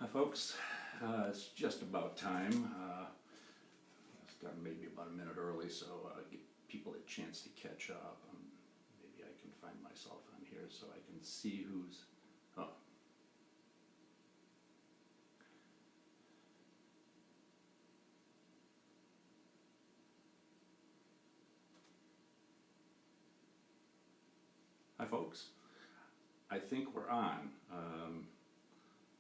Hi folks, it's just about time. Started maybe about a minute early, so give people a chance to catch up. Maybe I can find myself on here so I can see who's... Oh. Hi folks, I think we're on.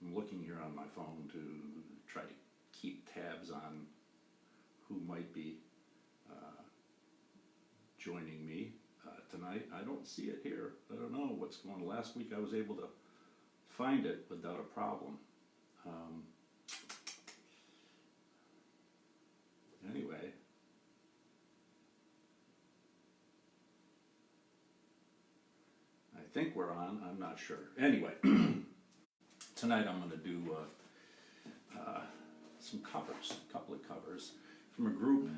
I'm looking here on my phone to try to keep tabs on who might be joining me tonight. I don't see it here. I don't know what's going on. Last week I was able to find it without a problem. Anyway, I think we're on. I'm not sure. Anyway, tonight I'm going to do some covers, a couple of covers from a group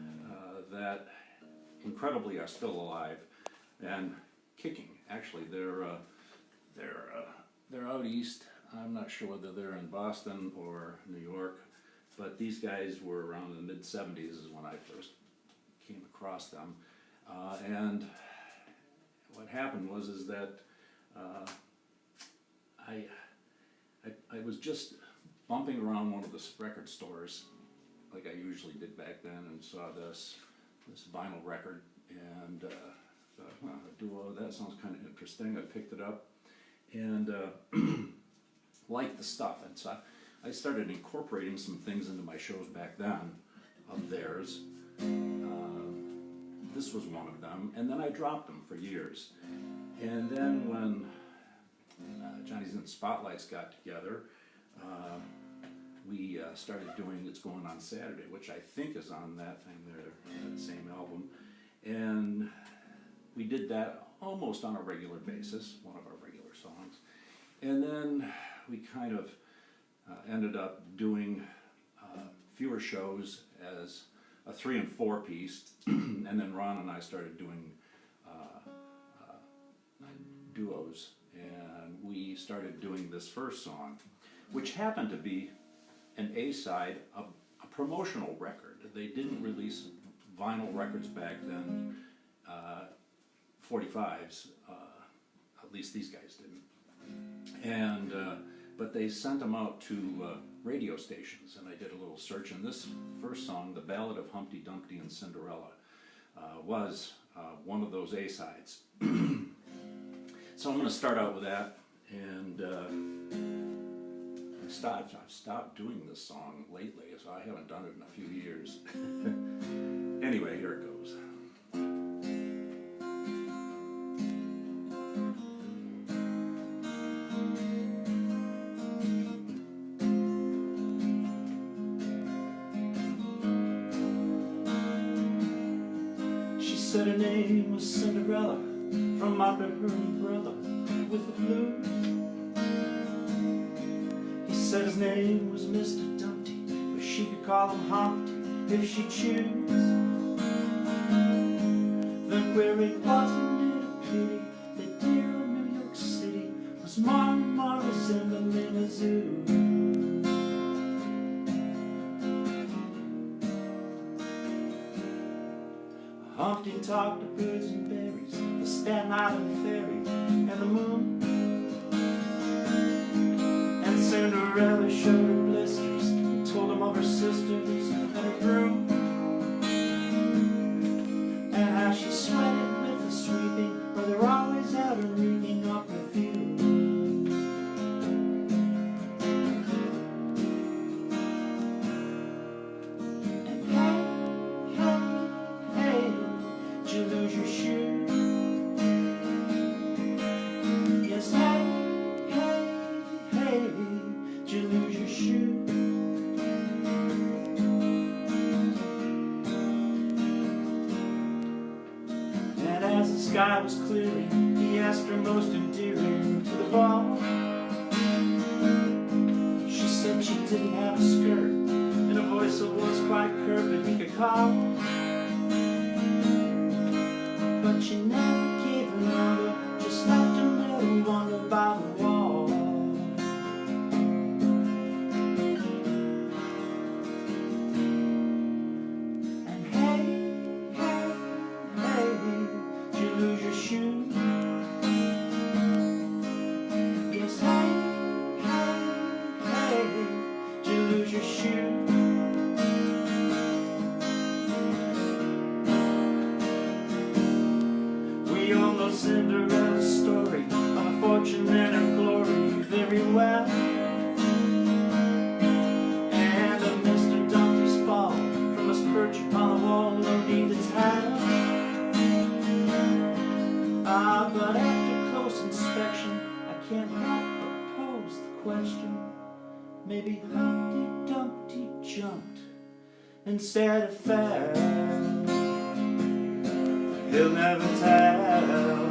that incredibly are still alive and kicking. Actually, they're out east. I'm not sure whether they're in Boston or New York, but these guys were around the mid-70s is when I first came across them. And what happened was that I was just bumping around one of the record stores like I usually did back then and saw this vinyl record and thought, well, a duo, that sounds kind of interesting. I picked it up and liked the stuff, and so I started incorporating some things into my shows back then of theirs. This was one of them, and then I dropped them for years. And then when Johnny's and the Spotlights got together, we started doing It's Going on Saturday, which I think is on that thing there, that same album. And we did that almost on a regular basis, one of our regular songs. And then we kind of ended up doing fewer shows as a 3 and 4 piece, and then Ron and I started doing duos, and we started doing this first song, which happened to be an A-side of a promotional record. They didn't release vinyl records back then, 45s, at least these guys didn't. And but they sent them out to radio stations, and I did a little search, and this first song, The Ballad of Humpty Dumpty and Cinderella, was one of those A-sides. So I'm going to start out with that, and I've stopped doing this song lately, so I haven't done it in a few years. Anyway, here it goes. She said her name was Cinderella, from under her umbrella with the blues. He said his name was Mr. Dumpty, but she could call him Humpty if she choose. Then queried, wasn't it a pity that dear old New York City was more and more resembling a zoo? Humpty talked to birds and berries, the Staten Island Ferry, and the moon. And Cinderella showed her blisters and told him of her sisters and her broom, and how she sweated with the sweeping, where they're always out and reeking up perfume. As the sky was clearing, he asked her most endearing to the ball. She said she didn't have a skirt, and her voice was quite curt, but he could call. But she never gave her number, just left a little wonder by the wall. question. Maybe Humpty Dumpty jumped instead of fell. He'll never tell.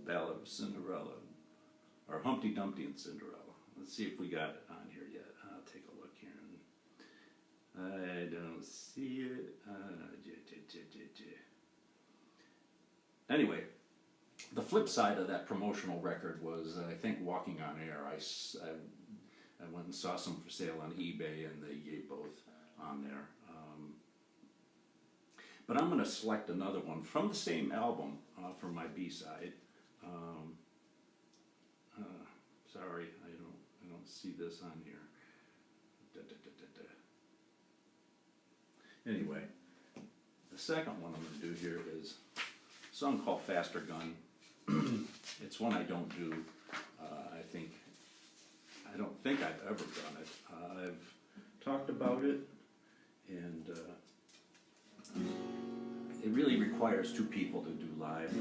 Ballad of Cinderella, or Humpty Dumpty and Cinderella. Let's see if we got it on here yet. I'll take a look here. I don't see it. Anyway, the flip side of that promotional record was, I think, Walking on Air. I went and saw some for sale on eBay, and they gave both on there. But I'm going to select another one from the same album for my B-side. Sorry, I don't see this on here. Anyway, the second one I'm going to do here is a song called Faster Gun. It's one I don't do. I don't think I've ever done it. I've talked about it, and it really requires two people to do live,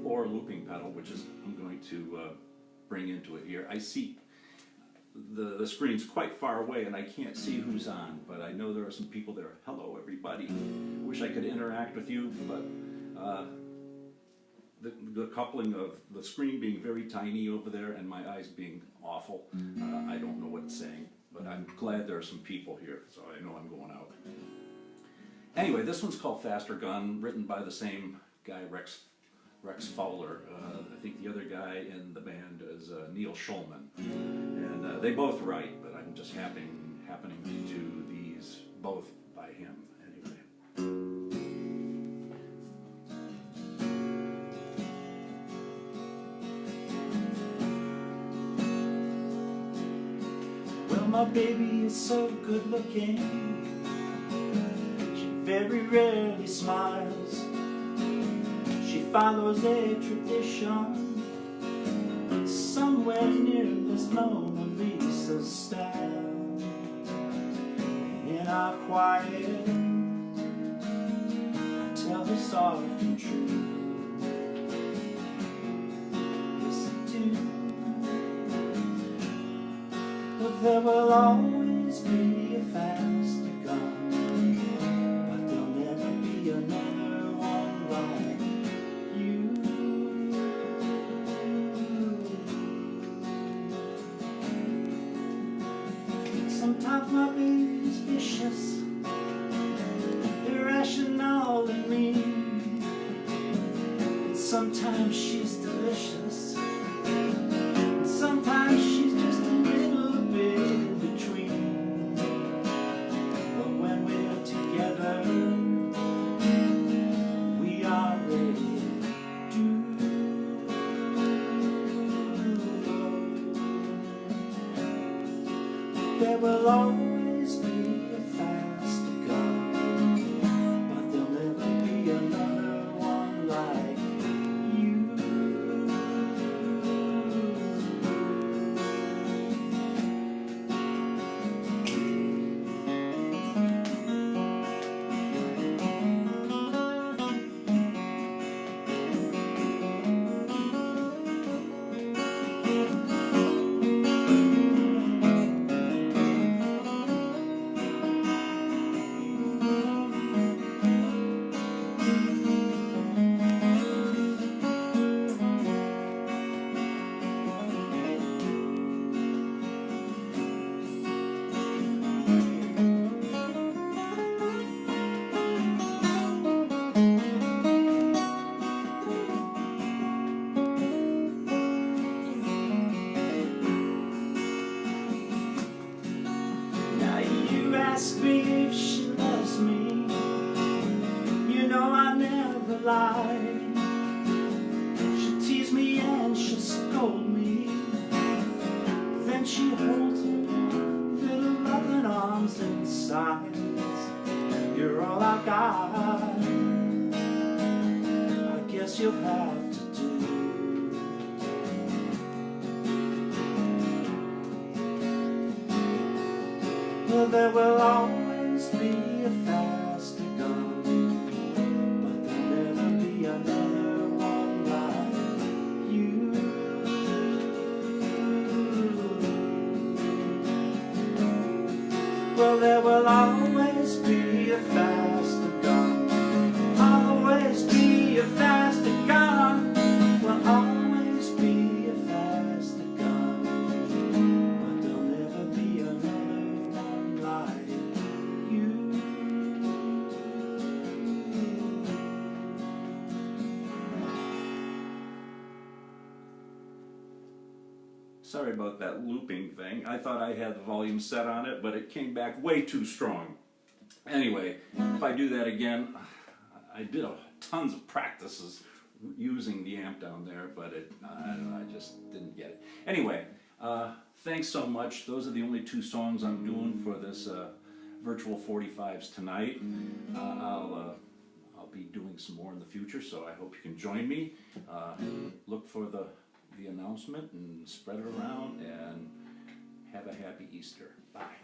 or a looping pedal, which is I'm going to bring into it here. I see the screen's quite far away and I can't see who's on, but I know there are some people there. Hello everybody. Wish I could interact with you, but the coupling of the screen being very tiny over there and my eyes being awful, I don't know what it's saying, but I'm glad there are some people here, so I know I'm going out. Anyway, this one's called Faster Gun, written by the same guy, Rex Fowler. I think the other guy in the band is Neil Schulman. And they both write, but I'm just happening to do these both by him anyway. Well, my baby is so good looking. She very rarely smiles. She follows a tradition somewhere near Miss Mona Lisa's style. In our quiet, I tell her soft and true. Yes, I do. But there will always be a faster gun, but there'll never be another one like you. Sometimes my baby's vicious, irrational and mean, and sometimes she's delicious, and sometimes she's just a little bit in between. But when we're together, we are ready to do. There will always be a faster gun, but there'll never be another one like you. lie. She'll tease me and she'll scold me. Then she holds her little loving arms and sighs, you're all I got, I guess you'll have to do. Well, there will always be a faster gun, but there'll never be another one like you. Well, there will always be a faster gun, always be a faster gun. Will always be a faster gun, but there'll never be another one like you. Sorry about that looping thing. I thought I had the volume set on it, but it came back way too strong. Anyway, if I do that again, I did tons of practices using the amp down there, but I don't know, I just didn't get it. Anyway, thanks so much. Those are the only two songs I'm doing for this virtual 45s tonight. I'll be doing some more in the future, so I hope you can join me. Look for the announcement and spread it around, and have a happy Easter. Bye.